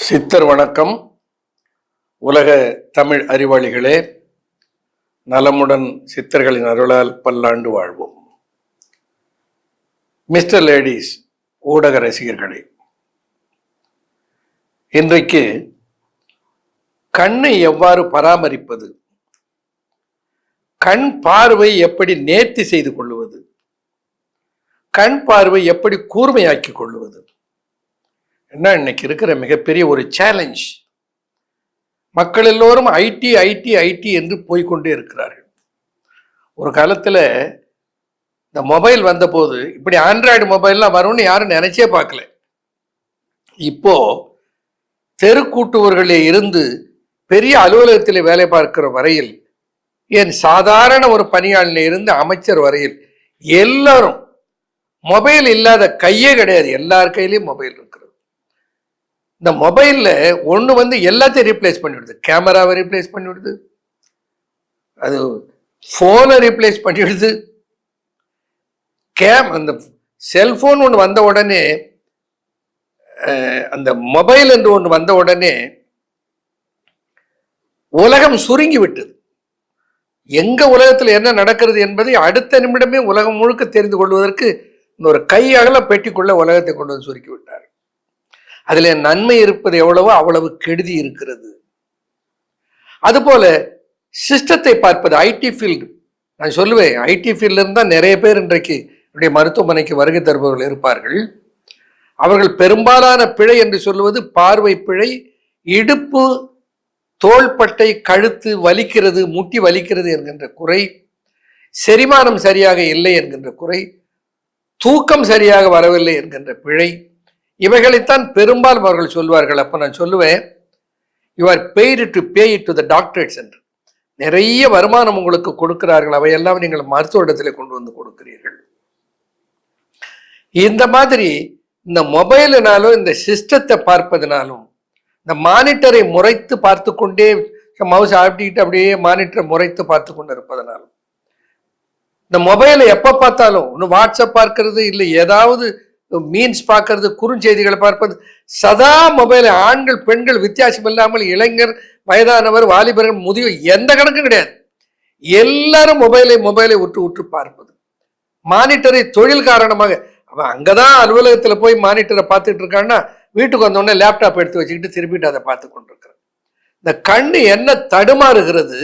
சித்தர் வணக்கம். உலக தமிழ் அறிவாளிகளே, நலமுடன் சித்தர்களின் அருளால் பல்லாண்டு வாழ்வோம். மிஸ்டர் லேடிஸ் ஊடக ரசிகர்களே, இன்றைக்கு கண்ணை எவ்வாறு பராமரிப்பது, கண் பார்வை எப்படி நேர்த்தி செய்து கொள்வது, கண் பார்வை எப்படி கூர்மையாக்கி கொள்வது என்ன இன்னைக்கு இருக்கிற மிகப்பெரிய ஒரு சேலஞ்ச். மக்கள் எல்லோரும் ஐடி ஐடி ஐடி என்று போய்கொண்டே இருக்கிறார்கள். ஒரு காலத்துல இந்த மொபைல் வந்த போது இப்படி ஆண்ட்ராய்டு மொபைல்லாம் வரும்னு யாரும் நினைச்சே பார்க்கல. இப்போ தெருக்கூட்டுவர்களே இருந்து பெரிய அலுவலகத்தில் வேலை பார்க்கிற வரையில், ஏன் சாதாரண ஒரு பணியாளர்ல இருந்து அமைச்சர் வரையில் எல்லாரும் மொபைல் இல்லாத கையே கிடையாது. எல்லார் கையிலையும் மொபைல் இருக்கிறது. இந்த மொபைல்ல ஒன்று எல்லாத்தையும் ரீப்ளேஸ் பண்ணிவிடுது. கேமராவை ரீப்ளேஸ் பண்ணிவிடுது, அது ஃபோனை ரீப்ளேஸ் பண்ணிவிடுது. அந்த செல்போன் ஒன்று வந்த உடனே, அந்த மொபைல் என்று ஒன்று வந்த உடனே உலகம் சுருங்கி விட்டது. எங்க உலகத்தில் என்ன நடக்கிறது என்பதை அடுத்த நிமிடமே உலகம் முழுக்க தெரிந்து கொள்வதற்கு இந்த ஒரு கை அகல பெட்டிக்குள்ள உலகத்தை கொண்டு வந்து சுருக்கி விட்டார். அதுல நன்மை இருப்பது எவ்வளவோ அவ்வளவு கெடுதி இருக்கிறது. அதுபோல சிஸ்டத்தை பார்ப்பது, ஐடி ஃபீல்டு. நான் சொல்லுவேன், ஐடி ஃபீல்ட்ல இருந்தா நிறைய பேர் இன்றைக்கு என்னுடைய மருத்துவமனைக்கு வருகை தருபவர்கள் இருப்பார்கள். அவர்கள் பெரும்பாலான பிழை என்று சொல்லுவது பார்வை பிழை, இடுப்பு, தோள்பட்டை, கழுத்து வலிக்கிறது, முட்டி வலிக்கிறது என்கின்ற குறை, செரிமானம் சரியாக இல்லை என்கின்ற குறை, தூக்கம் சரியாக வரவில்லை என்கின்ற பிழை, இவைகளைத்தான் பெரும்பாலும் அவர்கள் சொல்வார்கள். அப்ப நான் சொல்லுவேன், you are paid to pay it to the doctorates என்று. நிறைய வருமானம் உங்களுக்கு கொடுக்கிறார்கள், அவையெல்லாம் நீங்கள் மருத்துவ இடத்துல கொண்டு வந்து கொடுக்கிறீர்கள். இந்த மாதிரி இந்த மொபைலினாலும் இந்த சிஸ்டத்தை பார்ப்பதனாலும், இந்த மானிட்டரை முறைத்து பார்த்து கொண்டே மவுஸ் ஆட்டிக்கிட்டு அப்படியே மானிட்டரை முறைத்து பார்த்து கொண்டு இருப்பதனாலும், இந்த மொபைலை எப்ப பார்த்தாலும் ஒன்று வாட்ஸ்அப் பார்க்கறது, இல்லை ஏதாவது மீன்ஸ் பார்க்கறது, குறுஞ்செய்திகளை பார்ப்பது, சதா மொபைல், ஆண்கள் பெண்கள் வித்தியாசம் இல்லாமல், இளைஞர், வயதானவர், வாலிபர்கள், முதியோர், எந்த கணக்கும் கிடையாது. எல்லாரும் மொபைலை உற்று பார்ப்பது. மானிட்டரை தொழில் காரணமாக, அவன் அங்கதான் அலுவலகத்துல போய் மானிட்டரை பார்த்துட்டு இருக்கான்னா, வீட்டுக்கு வந்தோடனே லேப்டாப் எடுத்து வச்சுக்கிட்டு திருப்பிட்டு அதை பார்த்து கொண்டிருக்கிறான். இந்த கண் என்ன தடுமாறுகிறது?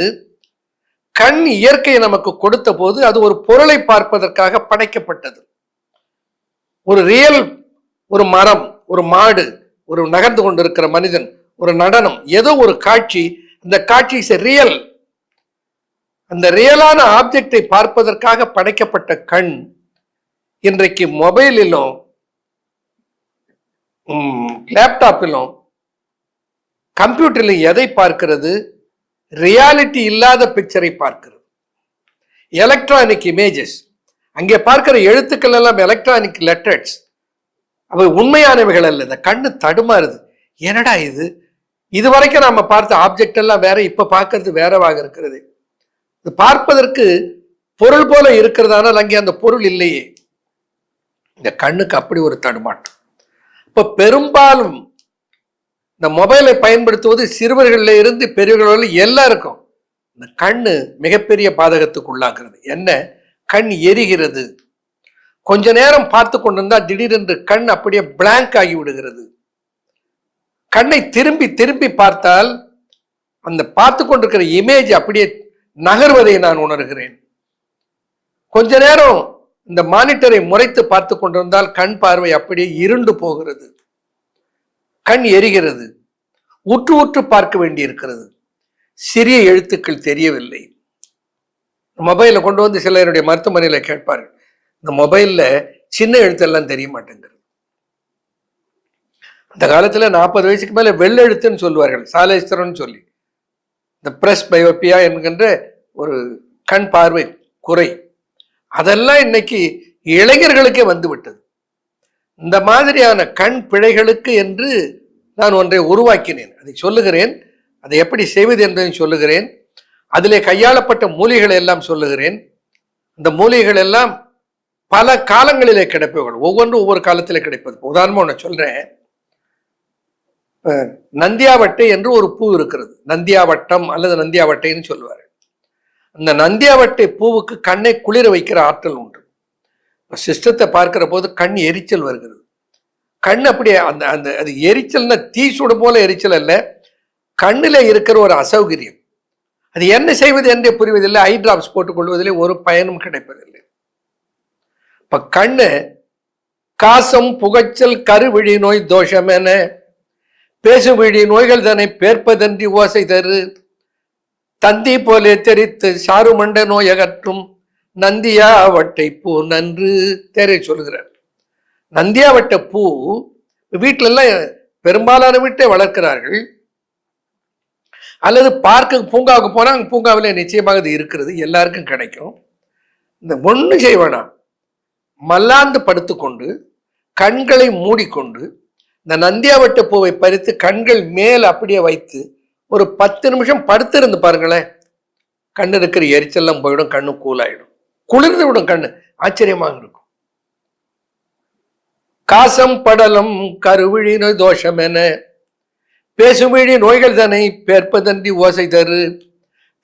கண் இயற்கையை நமக்கு கொடுத்த போது அது ஒரு பொருளை பார்ப்பதற்காக படைக்கப்பட்டது. ஒரு ரியல், ஒரு மரம், ஒரு மாடு, ஒரு நகர்ந்து கொண்டிருக்கிற மனிதன், ஒரு நடனம், ஏதோ ஒரு காட்சி, இந்த காட்சி இஸ் ரியல். அந்த ரியலான ஆப்ஜெக்டை பார்ப்பதற்காக படைக்கப்பட்ட கண் இன்றைக்கு மொபைலிலும் லேப்டாப்பிலும் கம்ப்யூட்டரிலும் எதை பார்க்கிறது? ரியாலிட்டி இல்லாத பிக்சரை பார்க்கிறது. எலக்ட்ரானிக் இமேஜஸ், அங்கே பார்க்கிற எழுத்துக்கள் எல்லாம் எலக்ட்ரானிக் லெட்டர்ஸ், அவை உண்மையானவைகள் அல்ல. இந்த கண்ணு தடுமாறுது. என்னடா இது வரைக்கும் நாம பார்த்த ஆப்ஜெக்ட் எல்லாம் வேற, இப்ப பார்க்கறது வேறவாக இருக்கிறது. இது பார்ப்பதற்கு பொருள் போல இருக்கிறதானால் அங்கே அந்த பொருள் இல்லையே. இந்த கண்ணுக்கு அப்படி ஒரு தடுமாட்டம். இப்ப பெரும்பாலும் இந்த மொபைலை பயன்படுத்துவது சிறுவர்கள்ல இருந்து பெரியவர்கள் எல்லாருக்கும் இந்த கண்ணு மிகப்பெரிய பாதகத்துக்கு உள்ளாகிறது. என்ன? கண் எரிகிறது. கொஞ்ச நேரம் பார்த்து கொண்டிருந்தா திடீரென்று கண் அப்படியே பிளாங்க் ஆகி விடுகிறது. கண்ணை திரும்பி திரும்பி பார்த்தால் அந்த பார்த்து கொண்டிருக்கிற இமேஜ் அப்படியே நகர்வதை நான் உணர்கிறேன். கொஞ்ச நேரம் இந்த மானிட்டரை முறைத்து பார்த்து கொண்டிருந்தால் கண் பார்வை அப்படியே இருண்டு போகிறது, கண் எரிகிறது, உற்று உற்று பார்க்க வேண்டி இருக்கிறது. சிறிய எழுத்துக்கள் தெரியவில்லை. மொபைலை கொண்டு வந்து சிலருடைய மருத்துவமனையில கேட்பார்கள், இந்த மொபைல்ல சின்ன எழுத்தெல்லாம் தெரிய மாட்டேங்கிறது. அந்த காலத்துல 40 வயசுக்கு மேல வெள்ளை எழுத்துன்னு சொல்லுவார்கள், சாலேஸ்வரன் சொல்லி. இந்த பிரஸ் பயோபியா என்கின்ற ஒரு கண் பார்வை குறை, அதெல்லாம் இன்னைக்கு இளைஞர்களுக்கே வந்து விட்டது. இந்த மாதிரியான கண் பிழைகளுக்கு என்று நான் ஒன்றை உருவாக்கினேன். அதை சொல்லுகிறேன், அதை எப்படி செய்வது என்பதை சொல்லுகிறேன். அதிலே கையாளப்பட்ட மூலிகைகளை எல்லாம் சொல்லுகிறேன். இந்த மூலிகைகள் எல்லாம் பல காலங்களிலே கிடைப்பவர்கள், ஒவ்வொன்றும் ஒவ்வொரு காலத்திலே கிடைப்பது. உதாரணமா ஒன்று சொல்றேன். நந்தியாவட்டை என்று ஒரு பூ இருக்கிறது, நந்தியாவட்டம் அல்லது நந்தியாவட்டைன்னு சொல்லுவாரு. அந்த நந்தியாவட்டை பூவுக்கு கண்ணை குளிர வைக்கிற ஆற்றல் உண்டு. சிஸ்டத்தை பார்க்கிற போது கண் எரிச்சல் வருகிறது. கண் அப்படியே அந்த அந்த அது எரிச்சல்னா தீ சுடு போல எரிச்சல் அல்ல, கண்ணில் இருக்கிற ஒரு அசௌகரியம். அது என்ன செய்வது என்றே புரிவதில்லை. ஐ டிராப்ஸ் போட்டுக் கொள்வதிலே ஒரு பயனும் கிடைப்பதில்லை. இப்ப கண்ணு காசம் புகைச்சல் கருவிழி நோய் தோஷம் என பேசுவிழி நோய்கள் தன்னை பேர்ப்பதன்றி ஓசை தரு தந்தி போலே தெரித்து சாருமண்ட நோய் அகற்றும் நந்தியாவட்டை பூ நன்று தேரை சொல்கிறார். நந்தியாவட்ட பூ வீட்டில எல்லாம் பெரும்பாலான வீட்டை வளர்க்கிறார்கள். அல்லது பார்க்க பூங்காவுக்கு போனா அங்க பூங்காவில நிச்சயமாக இது இருக்கிறது, எல்லாருக்கும் கிடைக்கும். இந்த ஒண்ணு செய்வேனா, மல்லாந்து படுத்துக்கொண்டு கண்களை மூடிக்கொண்டு இந்த நந்தியாவட்ட பூவை பறித்து கண்கள் மேல் அப்படியே வைத்து ஒரு 10 நிமிஷம் படுத்திருந்து பாருங்களேன், கண்ணு இருக்கிற எரிச்சல்லாம் போயிடும், கண்ணு கூலாயிடும், குளிர்ந்து விடும், கண்ணு ஆச்சரியமாக இருக்கும். காசம் படலம் கருவிழி நோய் தோஷம் என பேசுவிழி நோய்கள் தன்னை பேர்ப்பதன்றி ஓசை தரு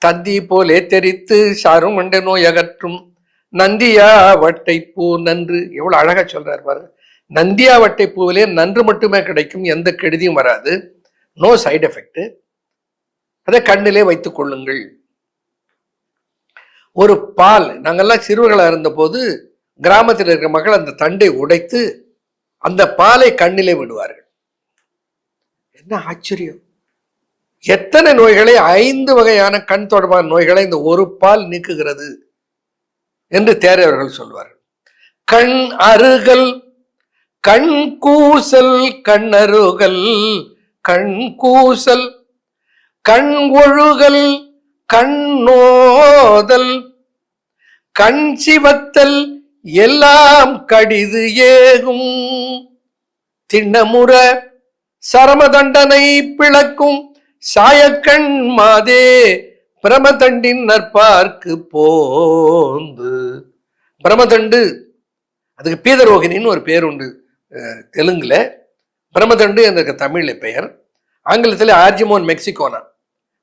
தந்தி போலே தெரித்து சாரும் மண்ட நோய் அகற்றும் நந்தியாவட்டை பூ நன்று. எவ்வளவு அழகா சொல்றாரு பாருங்க. நந்தியாவட்டை பூவிலே நன்று மட்டுமே கிடைக்கும், எந்த கெடுதியும் வராது, நோ சைடு எஃபெக்ட். அதை கண்ணிலே வைத்துக் கொள்ளுங்கள். ஒரு பால், நாங்கெல்லாம் சிறுவர்களாக இருந்த போது கிராமத்தில் இருக்கிற மக்கள் அந்த தண்டை உடைத்து அந்த பாலை கண்ணிலே விடுவார்கள். என்ன ஆச்சரியம்! எத்தனை நோய்களை, 5 வகையான கண் தொடர்பான நோய்களை இந்த ஒரு பால் நீக்குகிறது என்று தேரையவர்கள் சொல்வார்கள். கண் அருகல் கண் கூசல் கண்ணருகல் கண் கூசல் கண் ஒழுகல் கண் நோதல் கண் சிவத்தல் எல்லாம் கடிது ஏகும் திண்ணமுற சரமதண்டனை பிளக்கும் சாயக்கண் மாதே பிரமதண்டின் நற்பார்க்கு போந்து. பிரமதண்டு, அதுக்கு பீதரோகிணின்னு ஒரு பேர் உண்டு தெலுங்குல, பிரமதண்டு என்ற தமிழ்ல பெயர். ஆங்கிலத்தில் ஆர்ஜிமோன் மெக்சிகோனா.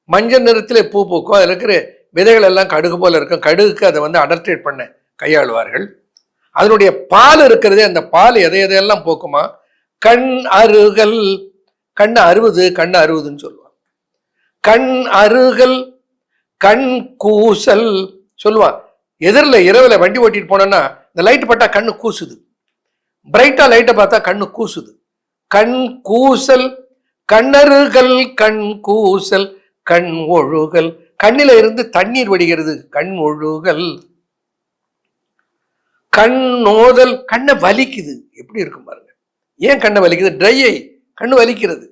மஞ்சள் நிறத்தில் பூ பூக்கும், அதில் இருக்கிற விதைகள் எல்லாம் கடுகு போல இருக்கும். கடுகுக்கு அதை அடல்ட்ரேட் பண்ண கையாளுவார்கள். அதனுடைய பால் இருக்கிறதே, அந்த பால் எதையெல்லாம் போக்குமா? கண் அருகல், கண் அறுவது, கண் அறுவதுன்னு சொல்லுவான். கண் அருகல் கண் கூசல் சொல்லுவான். எதிரில் இரவுல வண்டி ஓட்டிட்டு போனோம்னா இந்த லைட் பட்டா கண்ணு கூசுது, பிரைட்டா லைட்டை பார்த்தா கண்ணு கூசுது. கண் கூசல் கண்ணருகல் கண் கூசல் கண் ஒழுகல், கண்ணில இருந்து தண்ணீர் வடிகிறது, கண் ஒழுகல். கண் நோதல், கண்ணை வலிக்குது. எப்படி இருக்கும் பாருங்க. ஏன் கண்ணை வலிக்குது? ட்ரையை, கண்ணு வலிக்கிறது.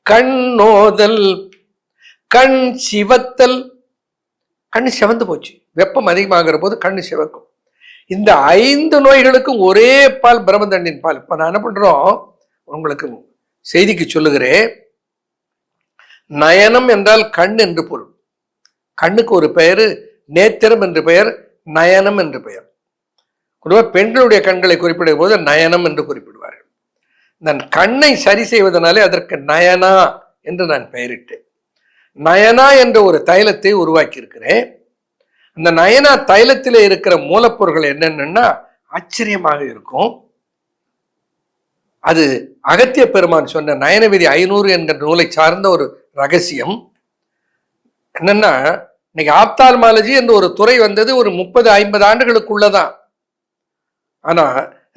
கண் நோதல் கண் சிவத்தல், கண்ணு சிவந்து போச்சு, வெப்பம் அதிகமாகிற போது கண்ணு சிவக்கும். இந்த 5 நோய்களுக்கும் ஒரே பால் பிரமதண்டின் பால். இப்ப நான் என்ன பண்றோம், உங்களுக்கு செய்திக்கு சொல்லுகிறேன். நயனம் என்றால் கண் என்று பொருள். கண்ணுக்கு ஒரு பெயரு நேத்திரம் என்று பெயர், நயனம் என்று பெயர். பொதுவாக பெண்களுடைய கண்களை குறிப்பிடும் போது நயனம் என்று குறிப்பிடுவார்கள். நான் கண்ணை சரி செய்வதனாலே அதற்கு நயனா என்று நான் பெயரிட்டேன். நயனா என்ற ஒரு தைலத்தை உருவாக்கி இருக்கிறேன். அந்த நயனா தைலத்திலே இருக்கிற மூலப்பொருட்கள் என்னென்னா ஆச்சரியமாக இருக்கும். அது அகத்திய பெருமான் சொன்ன நயனவிதி 500 என்கிற நூலை சார்ந்த ஒரு ரகசியம். என்னன்னா, இன்னைக்கு ஆப்தால்மாலஜி என்ற ஒரு துறை வந்தது ஒரு 30-50 ஆண்டுகளுக்குள்ளதான். ஆனா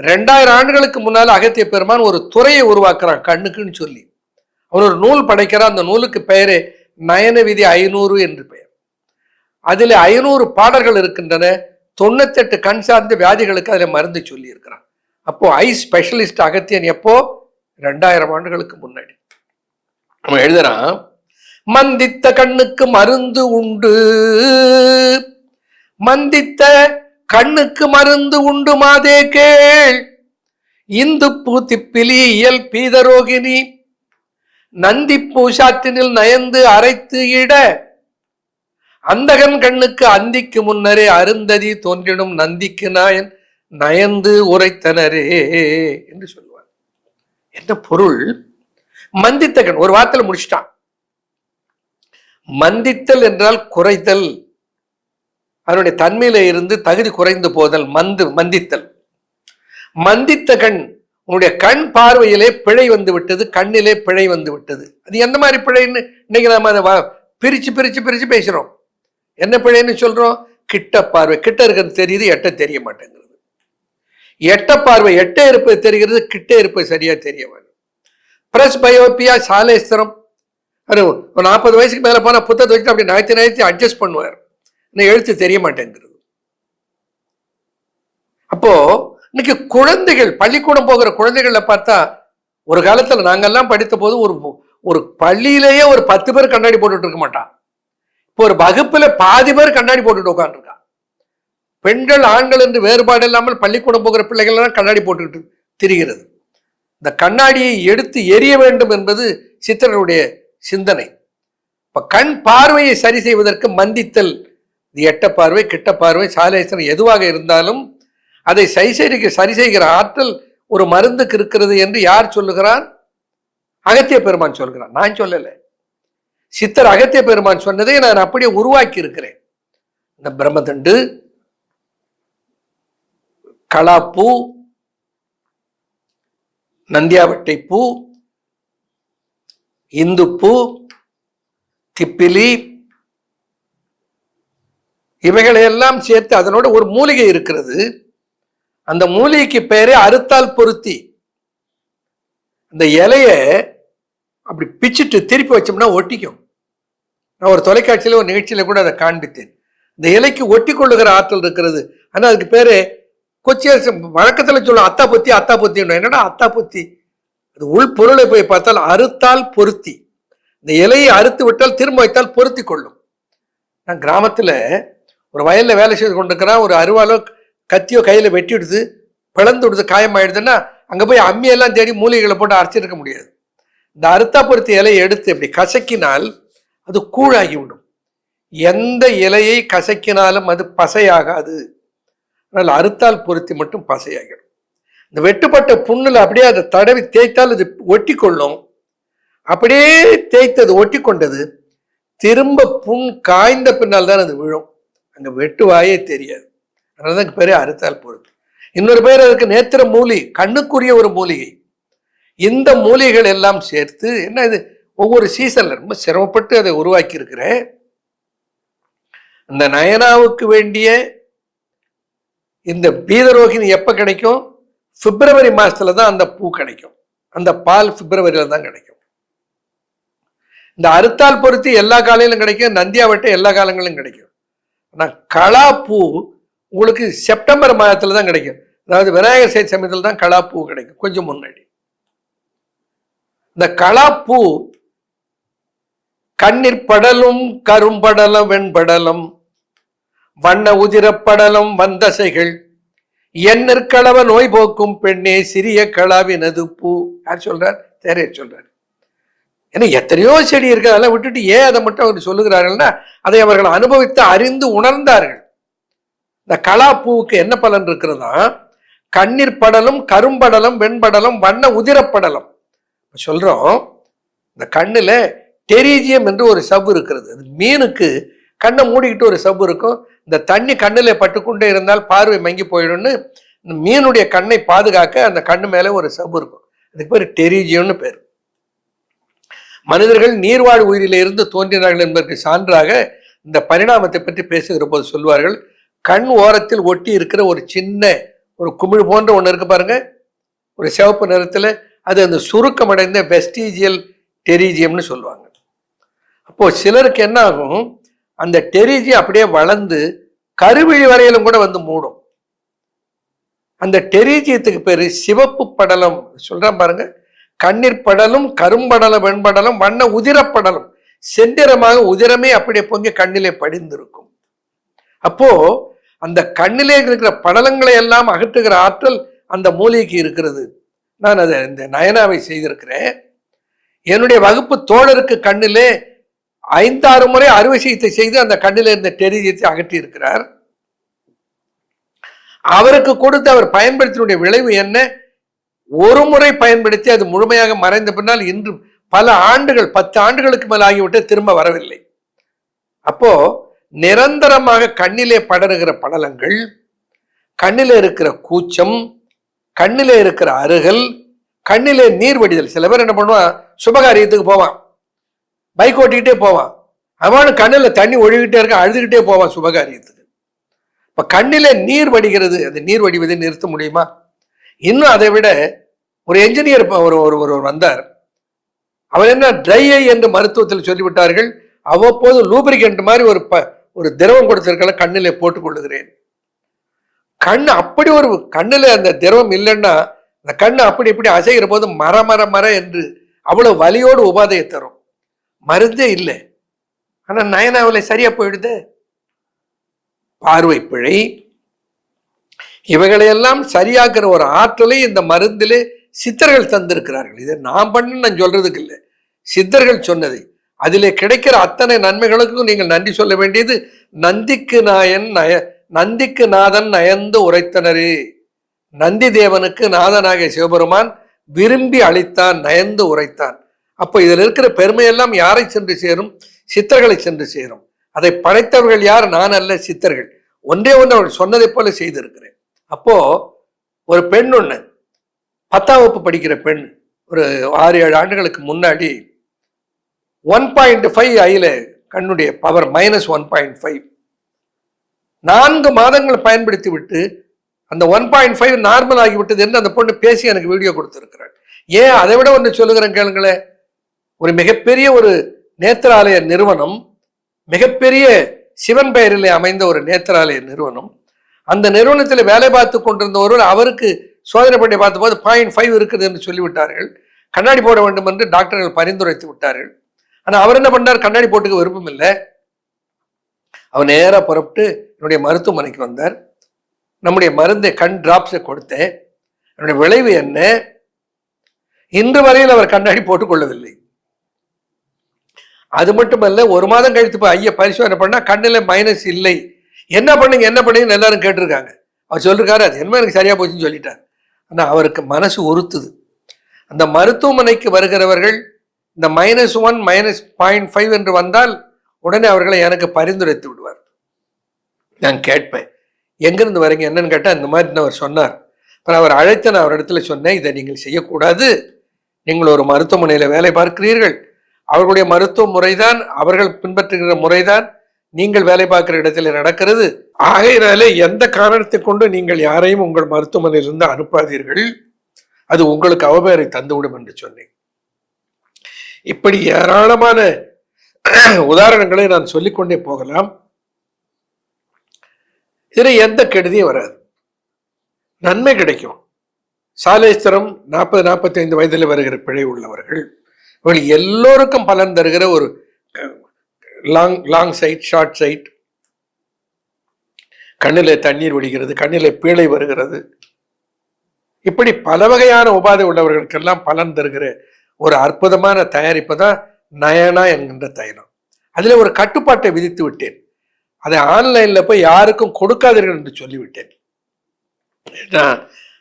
2000 ஆண்டுகளுக்கு முன்னால அகத்திய பெருமான் ஒரு துறையை உருவாக்குறான் கண்ணுக்குன்னு சொல்லி. அவர் ஒரு நூல் படைக்கிறார். அந்த நூலுக்கு பெயரே நயனவிதி 500 என்று பெயர். அதில் 500 பாடல்கள் இருக்கின்றன. 98 கண் சார்ந்த வியாதிகளுக்கு அதில் மருந்து சொல்லி இருக்கிறான். அப்போ ஐ ஸ்பெஷலிஸ்ட் அகத்தியன் எப்போ? 2000 ஆண்டுகளுக்கு முன்னாடி. அவன் எழுதுறான், மந்தித்த கண்ணுக்கு மருந்து உண்டு, மந்தித்த கண்ணுக்கு மருந்து உண்டு மாதே கேள், இந்து பூத்திப்பிலி இயல் பீதரோகிணி நந்தி பூசாற்றினில் நயந்து அரைத்து இட அந்தகன் கண்ணுக்கு அந்திக்கு முன்னரே அருந்ததி தோன்றிடும் நந்திக்கு நாயன் நயந்து உரைத்தனரே என்று சொல்லுவார். என்ன பொருள்? மந்தித்த கண் ஒரு வார்த்தையில முடிச்சிட்டான். மந்தித்தல் என்றால் குறைத்தல், அதனுடைய தன்மையில இருந்து தகுதி குறைந்து போதல். மந்தித்தல். மந்தித்த கண், உன்னுடைய கண் பார்வையிலே பிழை வந்து விட்டது, கண்ணிலே பிழை வந்து விட்டது. அது எந்த மாதிரி பிழைன்னு இன்னைக்கு நாம அதை பிரிச்சு பிரிச்சு பிரிச்சு பேசுறோம். என்ன பிழைன்னு சொல்றோம்? கிட்ட பார்வை, கிட்ட இருக்கிறது தெரியுது, எட்ட தெரிய மாட்டேங்கிறது. எட்ட பார்வை எட்ட இருப்பது தெரிகிறது, கிட்ட இருப்பது சரியா தெரிய வேண்டும். பிரஸ் பயோபியா, சாலேஸ்திரம். அது 40 வயசுக்கு மேல போனா புத்தகத்தை வச்சு அப்படி நகர்த்தி அட்ஜஸ்ட் பண்ணுவார். இன்னும் எழுத்து தெரிய மாட்டேங்கிறது. அப்போ இன்னைக்கு குழந்தைகள், பள்ளிக்கூடம் போகிற குழந்தைகளை பார்த்தா, ஒரு காலத்துல நாங்கெல்லாம் படித்த போது ஒரு பள்ளியிலேயே ஒரு 10 பேர் கண்ணாடி போட்டுட்டு இருக்க மாட்டான். இப்போ ஒரு வகுப்புல பாதி பேர் கண்ணாடி போட்டுட்டு உட்காந்துருக்கான். பெண்கள் ஆண்கள் என்று வேறுபாடு இல்லாமல் பள்ளிக்கூடம் போகிற பிள்ளைகள் எல்லாம் கண்ணாடி போட்டுக்கிட்டு திரிகிறது. இந்த கண்ணாடியை எடுத்து எரிய வேண்டும் என்பது சித்தருடைய சிந்தனை. இப்ப கண் பார்வையை சரி செய்வதற்கு மந்தித்தல், எட்ட பார்வை, கிட்ட பார்வை, சாலேசனம் எதுவாக இருந்தாலும் அதை சரி செய்கிற ஆற்றல் ஒரு மருந்துக்கு இருக்கிறது என்று யார் சொல்லுகிறார்? அகத்திய பெருமான் சொல்கிறான். நான் சொல்லல, சித்தர் அகத்திய பெருமான் சொன்னதை நான் அப்படியே உருவாக்கி இருக்கிறேன். இந்த பிரம்மதண்டு, கலாப்பூ, நந்தியாவட்டை பூ, இந்துப்பூ, திப்பிலி, இவைகளையெல்லாம் சேர்த்து அதனோட ஒரு மூலிகை இருக்கிறது. அந்த மூலிகைக்கு பேரே அறுத்தால் பொருத்தி. அந்த இலைய அப்படி பிச்சுட்டு திருப்பி வச்சோம்னா ஒட்டிக்கும். நான் ஒரு தொலைக்காட்சியில ஒரு நிகழ்ச்சியில கூட அதை காண்பித்தேன். இந்த இலைக்கு ஒட்டி கொள்ளுகிற ஆற்றல் இருக்கிறது. ஆனா அதுக்கு பேரு கொச்சிய வழக்கத்துல சொல்லும் அத்தா பொத்தி, அத்தா பொத்தி. என்னன்னா அத்தா பொத்தி? அது உள் பொருளை போய் பார்த்தால் அறுத்தால் பொருத்தி. இந்த இலையை அறுத்து விட்டால் திரும்ப வைத்தால் பொருத்தி கொள்ளும். நான் கிராமத்துல ஒரு வயல்ல வேலை செய்து கொண்டிருக்கிறேன். ஒரு அருவாலோ கத்தியோ கையில வெட்டி விடுது, பிளந்து விடுது, காயமாயிடுதுன்னா அங்க போய் அம்மியெல்லாம் தேடி மூலிகைகளை போட்டு அரைச்சிருக்க முடியாது. இந்த அறுத்தா பொருத்தி இலையை எடுத்து இப்படி கசக்கினால் அது கூழாகி விடும். எந்த இலையை கசக்கினாலும் அது பசையாகாது. ஆனால் அறுத்தால் பொருத்தி மட்டும் பசையாகிடும். இந்த வெட்டுப்பட்ட புண்ணுல அப்படியே அதை தடவி தேய்த்தால் அது ஒட்டி கொள்ளும். அப்படியே தேய்த்தது ஒட்டி கொண்டது திரும்ப புண் காய்ந்த பின்னால் தான் அது விழும். அங்க வெட்டுவாயே தெரியாது. அதனாலதான் பேரே அறுத்தால் பொருத்தி. இன்னொரு பேர் அதுக்கு நேத்திர மூலி, கண்ணுக்குரிய ஒரு மூலிகை. இந்த மூலிகைகள் எல்லாம் சேர்த்து என்ன இது ஒவ்வொரு சீசன்ல ரொம்ப சிரமப்பட்டு அதை உருவாக்கி இருக்கிறேன். இந்த நயனாவுக்கு வேண்டிய இந்த பீதரோகிணி எப்ப கிடைக்கும்? பிப்ரவரி மாசத்துல தான் அந்த பூ கிடைக்கும். அந்த பால் பிப்ரவரியில தான் கிடைக்கும். இந்த அறுத்தால் பொருத்தி எல்லா காலையிலும் கிடைக்கும். நந்தியாவட்டை எல்லா காலங்களிலும் கிடைக்கும். ஆனா கலா பூ உங்களுக்கு செப்டம்பர் மாதத்துல தான் கிடைக்கும். அதாவது விநாயகர் சதுர்த்தி சமயத்துல தான் கலா பூ கிடைக்கும், கொஞ்சம் முன்னாடி. இந்த கலா பூ கண்ணீர் படலும், கரும்படலம், வெண்படலம், வண்ண உதிரப்படலம், வந்தசைகள், எண்ணற்களவ நோய் போக்கும் பெண்ணே சிறிய களாவினது பூ. யார் சொல்றார்? தேரையர் சொல்றார். ஏன்னா எத்தனையோ செடி இருக்கு, அதெல்லாம் விட்டுட்டு ஏன் அதை மட்டும் அவர் சொல்லுகிறார்கள்னா அதை அவர்கள் அனுபவித்து அறிந்து உணர்ந்தார்கள். இந்த கலா பூவுக்கு என்ன பலன் இருக்கிறதா? கண்ணீர் படலும், கரும்படலம், வெண்படலம், வண்ண உதிரப்படலம். சொல்றோம் இந்த கண்ணுல டெரிஜியம் என்று ஒரு சவ்வு இருக்கிறது. அது மீனுக்கு கண்ணை மூடிக்கிட்டு ஒரு சவ்வு இருக்கும். இந்த தண்ணி கண்ணுல பட்டுக்கொண்டே இருந்தால் பார்வை மங்கி போயிடும்னு மீனுடைய கண்ணை பாதுகாக்க அந்த கண்ணு மேல ஒரு சவ்வு இருக்கும். அதுக்கு பேர் டெரிஜியம்னு பேர். மனிதர்கள் நீர்வாழ் உயிரில இருந்து தோன்றினார்கள் என்பதற்கு சான்றாக இந்த பரிணாமத்தை பற்றி பேசுகிற போது சொல்வார்கள், கண் ஓரத்தில் ஒட்டி இருக்கிற ஒரு சின்ன ஒரு குமிழ் போன்ற ஒன்று இருக்கு பாருங்க, ஒரு சிவப்பு நிறத்துல, அது அந்த சுருக்கம் அடைந்த வெஸ்டீஜியல் டெரிஜியம்னு சொல்லுவாங்க. அப்போ சிலருக்கு என்ன ஆகும், அந்த டெரிஜியம் அப்படியே வளர்ந்து கருவிழி வரையிலும் கூட வந்து மூடும். அந்த டெரிஜியத்துக்கு பேரு சிவப்பு படலம். சொல்றேன் பாருங்க, கண்ணீர் படலும், கரும்படலம், வெண்படலம், வண்ண உதிரப்படலம், செந்திரமாக உதிரமே அப்படியே பொங்கி கண்ணிலே படிந்திருக்கும். அப்போ அந்த கண்ணிலே இருக்கிற படலங்களை எல்லாம் அகற்றுகிற ஆற்றல் அந்த மூலிகைக்கு இருக்கிறது. நான் அதை இந்த நயனாவை செய்திருக்கிறேன். என்னுடைய வகுப்பு தோழருக்கு கண்ணிலே 5-6 முறை அறுவை சிகிச்சை செய்து அந்த கண்ணிலே இருந்த டெரிஜியத்தை அகற்றி இருக்கிறார். அவருக்கு கொடுத்து அவர் பயன்படுத்தினுடைய விளைவு என்ன? ஒரு முறை பயன்படுத்தி அது முழுமையாக மறைந்த பின்னால் இன்று பல ஆண்டுகள் 10 ஆண்டுகளுக்கு மேல் ஆகிவிட்டு திரும்ப வரவில்லை. அப்போ நிரந்தரமாக கண்ணிலே படருகிற படலங்கள், கண்ணிலே இருக்கிற கூச்சம், கண்ணிலே இருக்கிற அருகல், கண்ணிலே நீர் வடிதல். சில பேர் என்ன பண்ணுவான், சுபகாரியத்துக்கு போவான், பைக் ஓட்டிக்கிட்டே போவான், அவனு கண்ணில் தண்ணி ஒழுகிட்டே இருக்க, அழுதுகிட்டே போவான் சுபகாரியத்துக்கு. இப்ப கண்ணிலே நீர் வடிகிறது, அந்த நீர் வடிவதை நிறுத்த முடியுமா? இன்னும் அதை விட ஒரு என்ஜினியர் ஒருவர் வந்தார். அவர் என்ன ட்ரை ஐ என்று மருத்துவத்தில் சொல்லிவிட்டார்கள். அவ்வப்போது லூப்ரிகன்ட் மாதிரி ஒரு திரவம் கொடுத்திருக்கல, கண்ணிலே போட்டுக் கொள்ளுகிறேன். கண் அப்படி ஒரு கண்ணில் அந்த திரவம் இல்லைன்னா அந்த கண்ணு அப்படி இப்படி அசைகிற போது மர என்று அவ்வளவு வலியோடு உபாதையை தரும். மருந்தே இல்லை, ஆனா நயனாவில சரியா போயிடுது. பார்வை பிழை இவைகளையெல்லாம் சரியாக்குற ஒரு ஆற்றலை இந்த மருந்திலே சித்தர்கள் தந்திருக்கிறார்கள். இதை நான் பண்ண நான் சொல்றதுக்கு இல்லை, சித்தர்கள் சொன்னதை. அதிலே கிடைக்கிற அத்தனை நன்மைகளுக்கும் நீங்கள் நன்றி சொல்ல வேண்டியது நந்திக்கு நாதன் நயந்து உரைத்தனரே. நந்தி தேவனுக்கு நாதனாகிய சிவபெருமான் விரும்பி அளித்தான், நயந்து உரைத்தான். அப்போ இதில் இருக்கிற பெருமையெல்லாம் யாரை சென்று சேரும்? சித்தர்களை சென்று சேரும். அதை படைத்தவர்கள் யார்? நான் அல்ல, சித்தர்கள். ஒன்றே ஒன்று அவர்கள் சொன்னதை போல செய்திருக்கிறேன். அப்போ ஒரு பெண் ஒண்ணு 10ஆம் வகுப்பு படிக்கிற பெண் ஒரு 6-7 ஆண்டுகளுக்கு முன்னாடி 1.5 ஐல கண்ணுடைய பவர் -1.5 4 மாதங்கள் பயன்படுத்தி விட்டு அந்த 1.5 நார்மல் ஆகிவிட்டது என்று அந்த பொண்ணு பேசி எனக்கு வீடியோ கொடுத்திருக்கிறாள். ஏன் அதை விட ஒன்று சொல்லுகிறேன் கேளுங்களேன். ஒரு மிகப்பெரிய ஒரு நேத்திராலய நிறுவனம், மிகப்பெரிய சிவன் பெயரிலே அமைந்த ஒரு நேத்திராலய நிறுவனம், அந்த நிறுவனத்தில் வேலை பார்த்து கொண்டிருந்த ஒருவர் அவருக்கு சோதனை பண்ணி பார்த்தபோது 0.5 இருக்குது என்று சொல்லிவிட்டார்கள். கண்ணாடி போட வேண்டும் என்று டாக்டர்கள் பரிந்துரைத்து விட்டார்கள். ஆனால் அவர் என்ன பண்ணார், கண்ணாடி போட்டுக்க விருப்பம் இல்லை. அவர் நேராக புறப்பட்டு என்னுடைய மருத்துவமனைக்கு வந்தார். நம்முடைய மருந்தை கண் டிராப்ஸை கொடுத்தேன். என்னுடைய விளைவு என்ன? இன்று வரையில் அவர் கண்ணாடி போட்டுக்கொள்ளவில்லை. அது மட்டுமல்ல, 1 மாதம் கழித்து போய் ஐயா பரிசோதனை பண்ணா கண்ணில் மைனஸ் இல்லை. என்ன பண்ணுங்கன்னு எல்லாரும் கேட்டிருக்காங்க. அவர் சொல்லிருக்காரு, அது என்ன எனக்கு சரியா போச்சுன்னு சொல்லிட்டார். ஆனா அவருக்கு மனசு உறுத்துது. அந்த மருத்துவமனைக்கு வருகிறவர்கள் இந்த -1 -0.5 என்று வந்தால் உடனே அவர்களை எனக்கு பரிந்துரைத்து விடுவார். நான் கேட்பேன், எங்கிருந்து வரீங்க, என்னன்னு கேட்டா இந்த மாதிரி அவர் சொன்னார். அப்புறம் அவர் அழைத்து நான் அவர் இடத்துல சொன்னேன், இதை நீங்கள் செய்யக்கூடாது, நீங்கள் ஒரு மருத்துவமனையில வேலை பார்க்கிறீர்கள், அவர்களுடைய மருத்துவ முறைதான், அவர்கள் பின்பற்றுகிற முறைதான் நீங்கள் வேலை பார்க்கிற இடத்துல நடக்கிறது. ஆகையினாலே எந்த காரணத்தை கொண்டு நீங்கள் யாரையும் உங்கள் மருத்துவமனையிலிருந்து அனுப்பாதீர்கள், அது உங்களுக்கு அவபேரை தந்துவிடும் என்று சொன்னேன். இப்படி ஏராளமான உதாரணங்களை நான் சொல்லிக்கொண்டே போகலாம். இதில் எந்த கெடுதியும் வராது, நன்மை கிடைக்கும். சாலேஸ்வரம் 40-45 வயதில் வருகிற பிழை உள்ளவர்கள், இவர்கள் எல்லோருக்கும் பலன் தருகிற ஒரு லாங் சைட், ஷார்ட் சைட், கண்ணிலே தண்ணீர் வடிகிறது, கண்ணிலே பீழை வருகிறது, இப்படி பல வகையான உபாதை உள்ளவர்களுக்கெல்லாம் பலன் தருகிற ஒரு அற்புதமான தயாரிப்பு தான் நயனா என்கின்ற தைலம். அதுல ஒரு கட்டுப்பாட்டை விதித்து விட்டேன். அதை ஆன்லைன்ல போய் யாருக்கும் கொடுக்காதீர்கள் என்று சொல்லிவிட்டேன். ஏன்னா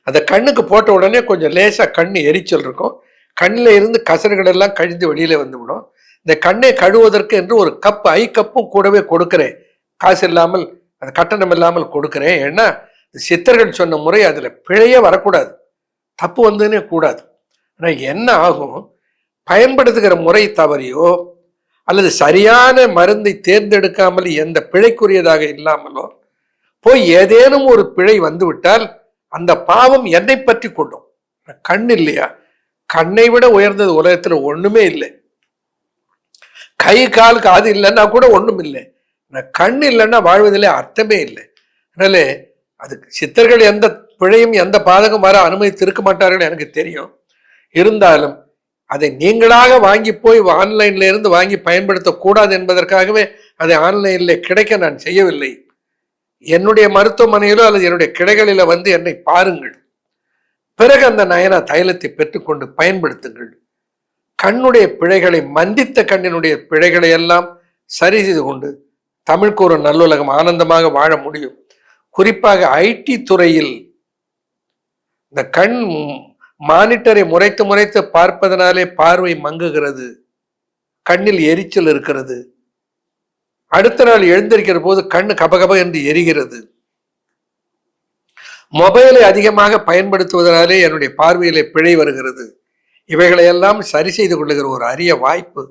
அந்த கண்ணுக்கு போட்ட உடனே கொஞ்சம் லேசா கண்ணு எரிச்சல் இருக்கும், கண்ணில் இருந்து கசடுகள் எல்லாம் கழிந்து வெளியில வந்துவிடும். இந்த கண்ணை கழுவுவதற்கு என்று ஒரு ஐ கப்பும் கூடவே கொடுக்கிறேன், காசு இல்லாமல், அது கட்டணம் இல்லாமல் கொடுக்கிறேன். ஏன்னா சித்தர்கள் சொன்ன முறை அதுல பிழையே வரக்கூடாது, தப்பு வந்ததுன்னே கூடாது. ஆனா என்ன ஆகும், பயன்படுத்துகிற முறை தவறியோ அல்லது சரியான மருந்தை தேர்ந்தெடுக்காமல் எந்த பிழைக்குரியதாக இல்லாமலோ போய் ஏதேனும் ஒரு பிழை வந்துவிட்டால் அந்த பாவம் என்னை பற்றி கொள்ளும். கண் இல்லையா, கண்ணை விட உயர்ந்தது உலகத்துல ஒண்ணுமே இல்லை. கை கால் காது இல்லைன்னா கூட ஒண்ணும் இல்லை. கண் இல்லைன்னா வாழ்வதிலே அர்த்தமே இல்லை. அதனால அதுக்கு சித்தர்கள் எந்த பிழையும் எந்த பாதகம் வர அனுமதித்து இருக்க மாட்டார்கள் எனக்கு தெரியும். இருந்தாலும் அதை நீங்களாக வாங்கி போய் ஆன்லைன்ல இருந்து வாங்கி பயன்படுத்தக்கூடாது என்பதற்காகவே அதை ஆன்லைன்ல கிடைக்க நான் செய்யவில்லை. என்னுடைய மருத்துவமனையிலோ அல்லது என்னுடைய கிளைகளில வந்து என்னை பாருங்கள், பிறகு அந்த நயனா தைலத்தை பெற்றுக்கொண்டு பயன்படுத்துங்கள். கண்ணுடைய பிழைகளை, மந்தித்த கண்ணினுடைய பிழைகளை எல்லாம் சரி செய்து கொண்டு தமிழ்க்கு ஒரு நல்லுலகம் ஆனந்தமாக வாழ முடியும். குறிப்பாக ஐடி துறையில் இந்த கண் மானிட்டரை முறைத்து முறைத்து பார்ப்பதனாலே பார்வை மங்குகிறது, கண்ணில் எரிச்சல் இருக்கிறது, அடுத்த நாள் எழுந்திருக்கிற போது கண்ணு கபகப என்று எரிகிறது. மொபைலை அதிகமாக பயன்படுத்துவதனாலே என்னுடைய பார்வையிலே பிழை வருகிறது. இவைகளையெல்லாம் சரி செய்து கொள்ளுகிற ஒரு அரிய வாய்ப்பு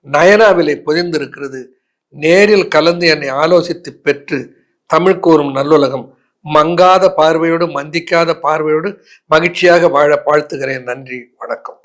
நயனாவிலே புதிந்திருக்கிறது. நேரில் கலந்து என்னை ஆலோசித்து பெற்று தமிழ் கூறும் நல்லுலகம் மங்காத பார்வையோடு மந்திக்காத பார்வையோடு மகிழ்ச்சியாக வாழ வாழ்த்துகிறேன். நன்றி, வணக்கம்.